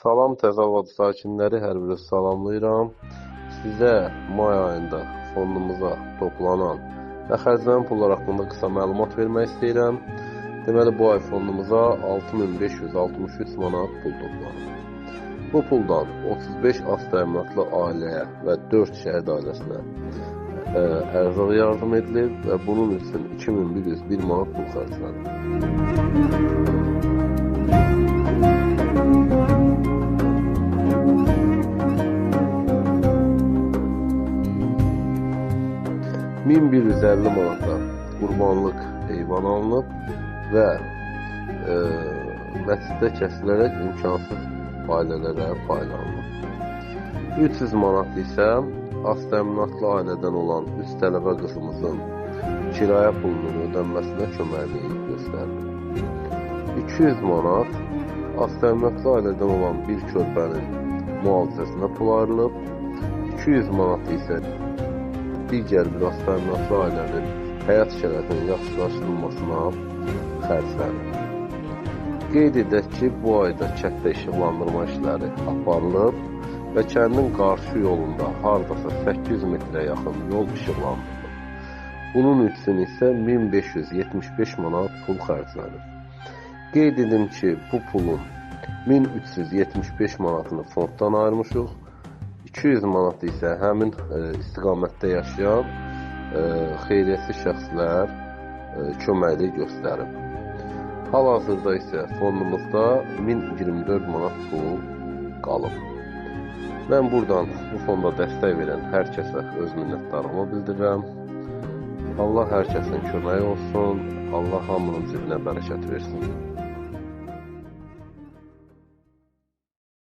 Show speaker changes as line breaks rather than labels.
Salam Təzəvad sakinləri, hər biri salamlayıram. Sizə may ayında fondumuza toplanan və xərclənən pullar haqqında qısa məlumat vermək istəyirəm. Deməli, bu ay fondumuza 6563 manat pul toplanıb. Bu puldan 35 az təminatlı ailəyə və 4 şəhid ailəsinə ərzaq yardım edilib və bunun üçün 2101 manat pul xərclənib. 1150 manata qurbanlıq heyvan alınıb və məsciddə kəsilərək imkansız ailələrə paylanılıb. 300 manat isə az təminatlı ailədən olan 3 tələbə qızımızın kirayə pulunun ödənməsinə köməkliyi göstərilir. 200 manat az təminatlı ailədən olan bir körpənin müalicəsinə pul ayrılıb. 200 manat isə digər bir az təminatlı ailənin həyat şəraitinin yaxşılaşdırılmasına xərclənir. Qeyd edək ki, bu ayda kənddə işıqlandırma işləri aparılıb və kəndin qarşı yolunda hardasa 800 metrə yaxın yol işıqlandırılıb. Bunun üçün isə 1575 manat pul xərclənir. Qeyd edim ki, bu pulun 1375 manatını fonddan ayırmışıq. 200 manat isə həmin istiqamətdə yaşayan xeyriyyəçi şəxslər köməkliyi göstərib. Hal-hazırda isə fondumuzda 1024 manat pul qalıb. Mən buradan bu fonda dəstək verən hər kəsə öz minnətdarlığımı bildirirəm. Allah hər kəsin köməyi olsun, Allah hamının cibinə bərəkət versin.